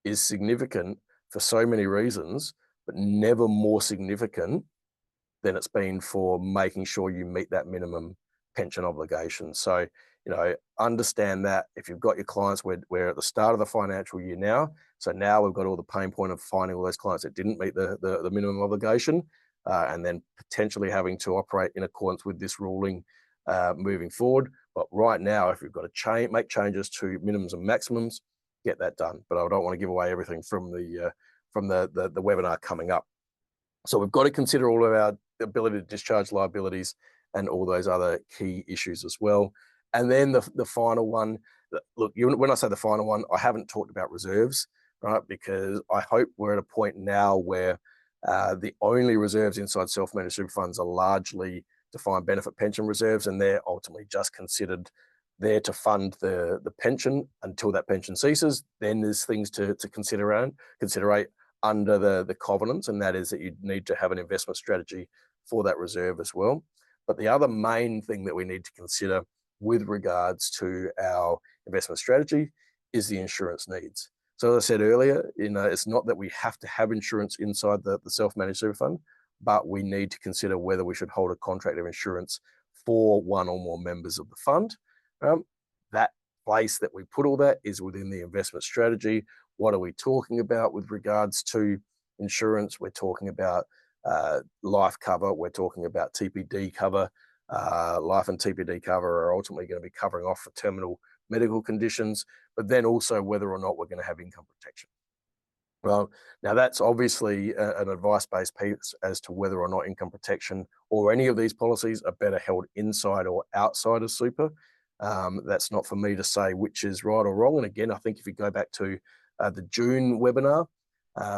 is significant for so many reasons, but never more significant than it's been for making sure you meet that minimum pension obligation. So, understand that if you've got your clients, we're at the start of the financial year now. So now we've got all the pain point of finding all those clients that didn't meet the minimum obligation, and then potentially having to operate in accordance with this ruling moving forward. But right now, if you've got to make changes to minimums and maximums, get that done. But I don't want to give away everything from the webinar coming up. So we've got to consider all of our ability to discharge liabilities and all those other key issues as well. And then the final one, look, when I say the final one, I haven't talked about reserves, right? Because I hope we're at a point now where the only reserves inside self-managed super funds are largely defined benefit pension reserves, and they're ultimately just considered there to fund the pension until that pension ceases. Then there's things to considerate under the covenants, and that is that you need to have an investment strategy for that reserve as well. But the other main thing that we need to consider with regards to our investment strategy is the insurance needs. So as I said earlier, it's not that we have to have insurance inside the self-managed super fund, but we need to consider whether we should hold a contract of insurance for one or more members of the fund. That place that we put all that is within the investment strategy. What are we talking about with regards to insurance? We're talking about life cover. We're talking about TPD cover. Life and TPD cover are ultimately going to be covering off for terminal medical conditions, but then also whether or not we're going to have income protection. Well, now that's obviously an advice-based piece as to whether or not income protection or any of these policies are better held inside or outside of super. That's not for me to say which is right or wrong. And again, I think if you go back to the June webinar,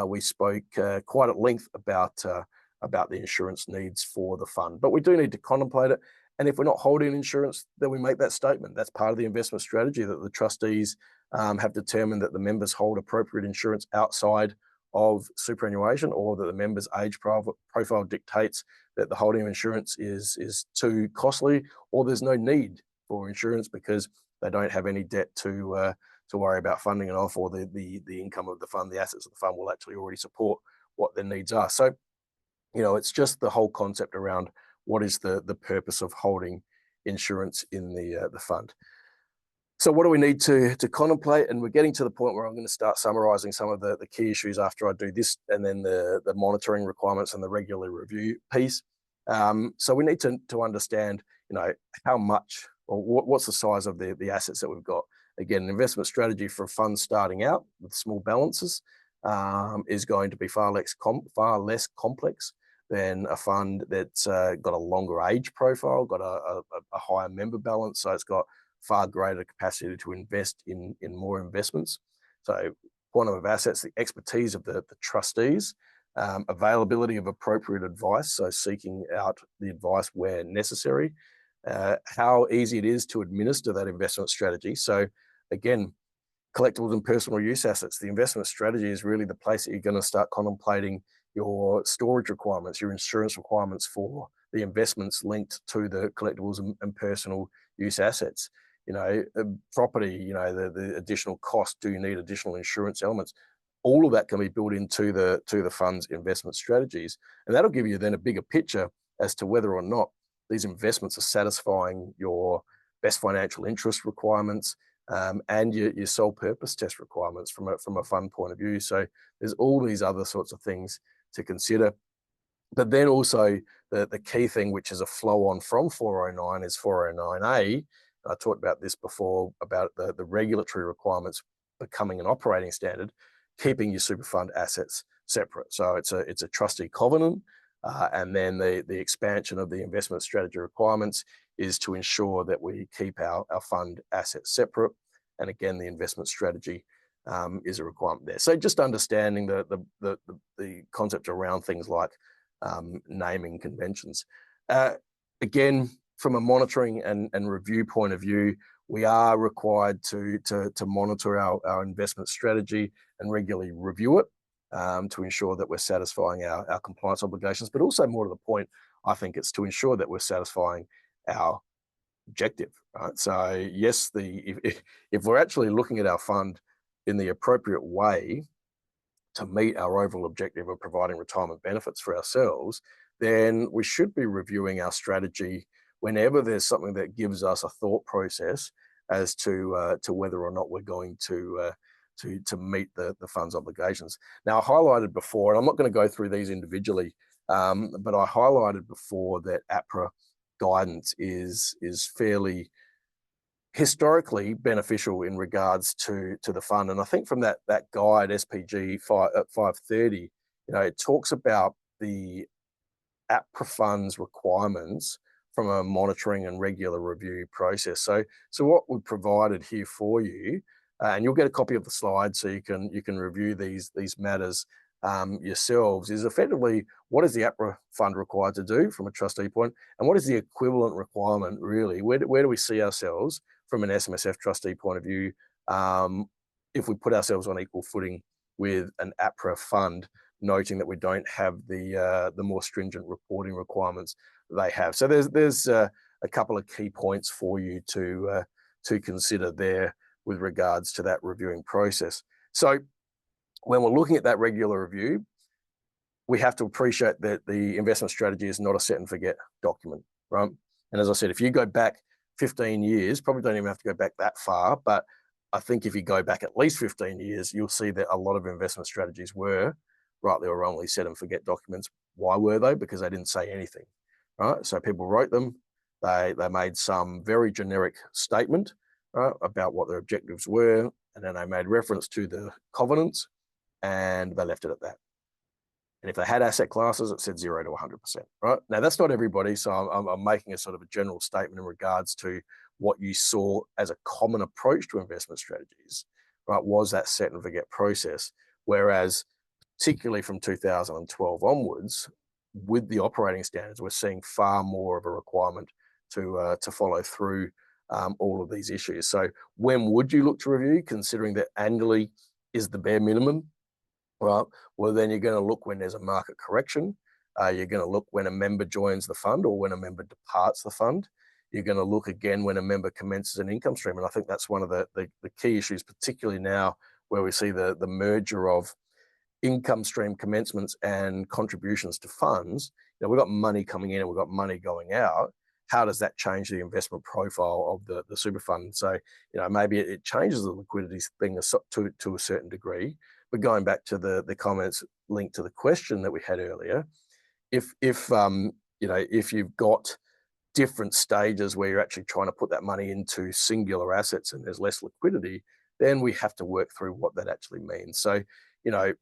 we spoke quite at length about the insurance needs for the fund. But we do need to contemplate it. And if we're not holding insurance, then we make that statement. That's part of the investment strategy, that the trustees have determined that the members hold appropriate insurance outside of superannuation, or that the members' age profile dictates that the holding of insurance is too costly, or there's no need for insurance because they don't have any debt to worry about funding it off, or the income of the fund, the assets of the fund will actually already support what their needs are. So, it's just the whole concept around what is the purpose of holding insurance in the fund. So what do we need to contemplate? And we're getting to the point where I'm going to start summarizing some of the key issues after I do this, and then the monitoring requirements and the regular review piece. So we need to understand, how much, or what's the size of the assets that we've got. Again, an investment strategy for a fund starting out with small balances is going to be far less complex than a fund that's got a longer age profile, got a higher member balance, so it's got far greater capacity to invest in more investments. So quantum of assets, the expertise of the trustees, availability of appropriate advice, so seeking out the advice where necessary, how easy it is to administer that investment strategy. So again, collectibles and personal use assets, the investment strategy is really the place that you're going to start contemplating your storage requirements, your insurance requirements for the investments linked to the collectibles and personal use assets. Property, the additional cost, do you need additional insurance elements? All of that can be built into the fund's investment strategies. And that'll give you then a bigger picture as to whether or not these investments are satisfying your best financial interest requirements, and your sole purpose test requirements from a fund point of view. So there's all these other sorts of things to consider. But then also the key thing, which is a flow on from 409, is 409A. I talked about this before, about the regulatory requirements becoming an operating standard, keeping your super fund assets separate. So it's a trustee covenant, and then the expansion of the investment strategy requirements is to ensure that we keep our fund assets separate. And again, the investment strategy is a requirement there. So just understanding the concept around things like naming conventions. Again, from a monitoring and review point of view, we are required to monitor our investment strategy and regularly review it to ensure that we're satisfying our compliance obligations, but also, more to the point, I think it's to ensure that we're satisfying our objective, right? So yes, if we're actually looking at our fund in the appropriate way to meet our overall objective of providing retirement benefits for ourselves, then we should be reviewing our strategy whenever there's something that gives us a thought process as to whether or not we're going to meet the fund's obligations. Now, I highlighted before, and I'm not going to go through these individually, but I highlighted before that APRA guidance is fairly historically beneficial in regards to the fund. And I think from that guide, SPG 530, it talks about the APRA fund's requirements from a monitoring and regular review process. So what we've provided here for you, and you'll get a copy of the slide so you can review these matters yourselves, is effectively what is the APRA fund required to do from a trustee point, and what is the equivalent requirement really? Where do we see ourselves from an SMSF trustee point of view if we put ourselves on equal footing with an APRA fund, noting that we don't have the more stringent reporting requirements they have. So there's a couple of key points for you to consider there with regards to that reviewing process. So when we're looking at that regular review, we have to appreciate that the investment strategy is not a set and forget document, right? And as I said, if you go back 15 years, probably don't even have to go back that far, but I think if you go back at least 15 years, you'll see that a lot of investment strategies were, rightly or wrongly, set and forget documents. Why were they? Because they didn't say anything, right? So people wrote them, they made some very generic statement, right, about what their objectives were, and then they made reference to the covenants, and they left it at that. And if they had asset classes, it said 0 to 100%, right? Now, that's not everybody, so I'm making a sort of a general statement in regards to what you saw as a common approach to investment strategies, right, was that set and forget process. Whereas, particularly from 2012 onwards, with the operating standards, we're seeing far more of a requirement to follow through all of these issues. So when would you look to review, considering that annually is the bare minimum? Right. Well, then you're going to look when there's a market correction. You're going to look when a member joins the fund or when a member departs the fund. You're going to look again when a member commences an income stream. And I think that's one of the key issues, particularly now where we see the merger of income stream commencements and contributions to funds. You know, we've got money coming in and we've got money going out. How does that change the investment profile of the super fund? So, you know, maybe it changes the liquidity thing to a certain degree. But going back to the comments linked to the question that we had earlier, if you've got different stages where you're actually trying to put that money into singular assets and there's less liquidity, then we have to work through what that actually means. So, you know,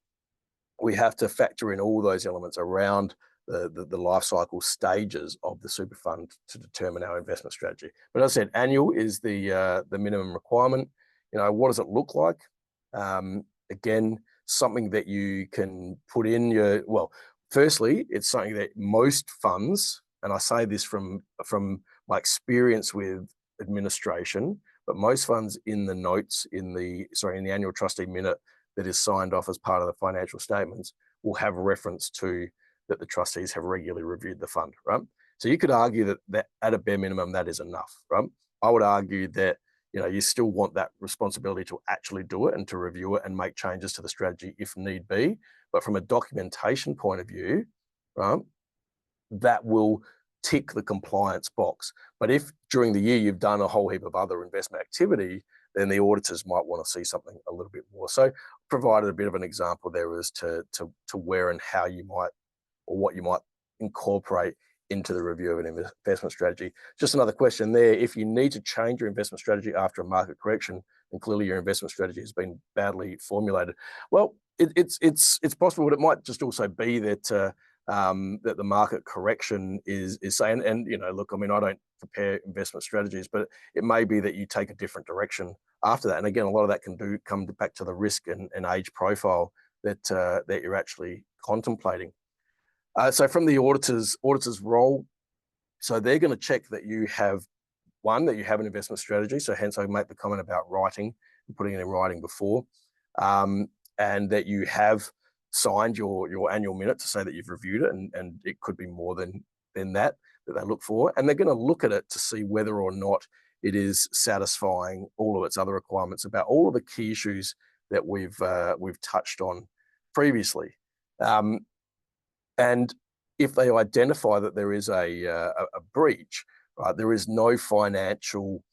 we have to factor in all those elements around the life cycle stages of the super fund to determine our investment strategy. But as I said, annual is the minimum requirement. You know, what does it look like? Again, something that you can put in your, well, firstly, it's something that most funds, and I say this from my experience with administration, but most funds in the notes in the annual trustee minute that is signed off as part of the financial statements will have reference to that the trustees have regularly reviewed the fund, right? So you could argue that at a bare minimum, that is enough, right? I would argue that, you know, you still want that responsibility to actually do it and to review it and make changes to the strategy if need be. But from a documentation point of view, right, that will tick the compliance box. But if during the year you've done a whole heap of other investment activity, then the auditors might want to see something a little bit more. So provided a bit of an example there as to where and how you might, or what you might incorporate into the review of an investment strategy. Just another question there. If you need to change your investment strategy after a market correction, and clearly your investment strategy has been badly formulated, well, it's possible, but it might just also be that that the market correction is saying, and you know, look, I mean, I don't prepare investment strategies, but it may be that you take a different direction after that. And again, a lot of that can come back to the risk and age profile that that you're actually contemplating. So from the auditor's role, so they're going to check that you have, one, that you have an investment strategy. So hence I make the comment about writing and putting it in writing before, and that you have signed your annual minute to say that you've reviewed it, and it could be more than that they look for. And they're going to look at it to see whether or not it is satisfying all of its other requirements about all of the key issues that we've touched on previously. And if they identify that there is a breach, right, there is no financial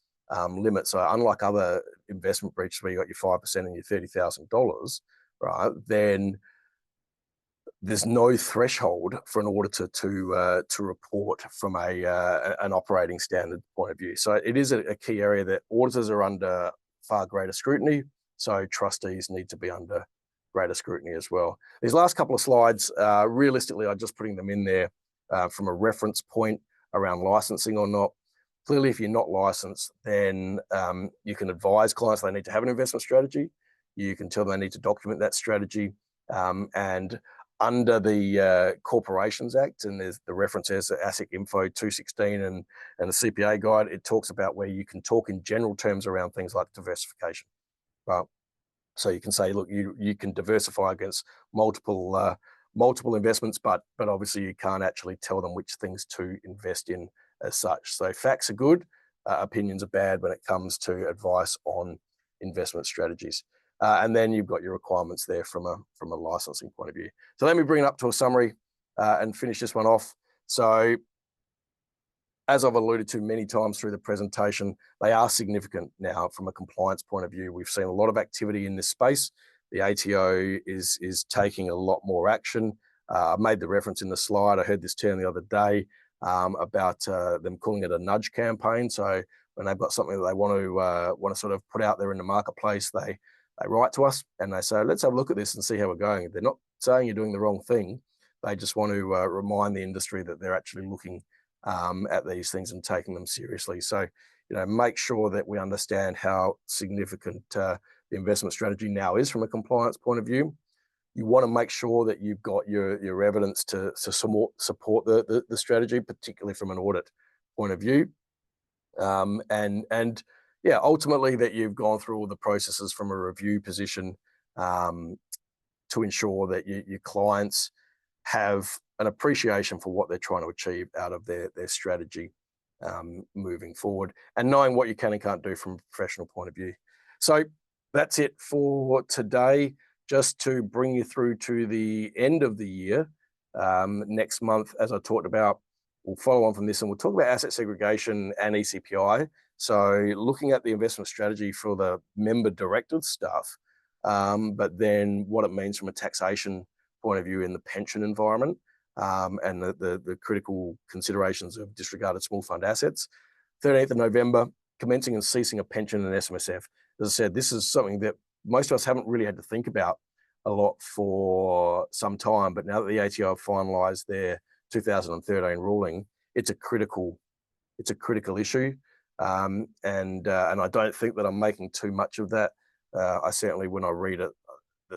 limit. So unlike other investment breaches where you got your 5% and your $30,000, right, then there's no threshold for an auditor to report from an operating standard point of view. So it is a key area that auditors are under far greater scrutiny. So trustees need to be under greater scrutiny as well. These last couple of slides, realistically, I'm just putting them in there from a reference point around licensing or not. Clearly, if you're not licensed, then you can advise clients they need to have an investment strategy. You can tell them they need to document that strategy. And under the Corporations Act, and there's the references to ASIC Info 216 and the CPA guide, it talks about where you can talk in general terms around things like diversification. Right? So you can say, look, you can diversify against multiple investments, but obviously you can't actually tell them which things to invest in as such. So facts are good, opinions are bad when it comes to advice on investment strategies. And then you've got your requirements there from a licensing point of view. So let me bring it up to a summary and finish this one off. So as I've alluded to many times through the presentation, they are significant now from a compliance point of view. We've seen a lot of activity in this space. The ATO is taking a lot more action. I made the reference in the slide. I heard this term the other day about them calling it a nudge campaign. So when they've got something that they want to sort of put out there in the marketplace, they write to us and they say, let's have a look at this and see how we're going. They're not saying you're doing the wrong thing. They just want to remind the industry that they're actually looking at these things and taking them seriously. So, make sure that we understand how significant the investment strategy now is from a compliance point of view. You want to make sure that you've got your evidence to support the strategy, particularly from an audit point of view. And yeah, ultimately that you've gone through all the processes from a review position to ensure that your clients have an appreciation for what they're trying to achieve out of their strategy moving forward, and knowing what you can and can't do from a professional point of view. So that's it for today. Just to bring you through to the end of the year, next month, as I talked about, we'll follow on from this and we'll talk about asset segregation and ECPI. So looking at the investment strategy for the member directed stuff, but then what it means from a taxation point of view in the pension environment, and the critical considerations of disregarded small fund assets. 13th of November, commencing and ceasing a pension and SMSF. As I said, this is something that most of us haven't really had to think about a lot for some time, but now that the ATO have finalised their 2013 ruling, it's a critical issue, and I don't think that I'm making too much of that. I certainly, when I read it,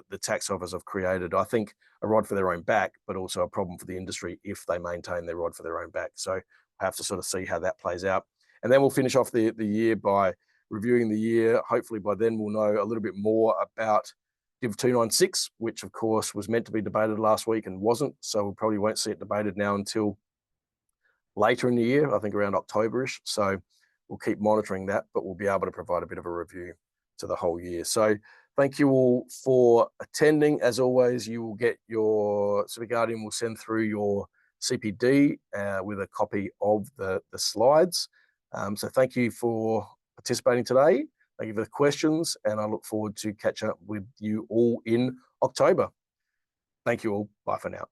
the tax office have created, I think, a rod for their own back, but also a problem for the industry if they maintain their rod for their own back. So I have to sort of see how that plays out. And then we'll finish off the year by reviewing the year. Hopefully by then we'll know a little bit more about Div 296, which of course was meant to be debated last week and wasn't. So we probably won't see it debated now until later in the year, I think around October-ish. So we'll keep monitoring that, but we'll be able to provide a bit of a review to the whole year. So thank you all for attending. As always, you will get your SuperGuardian will send through your CPD with a copy of the slides. So thank you for participating today. Thank you for the questions, and I look forward to catching up with you all in October. Thank you all. Bye for now.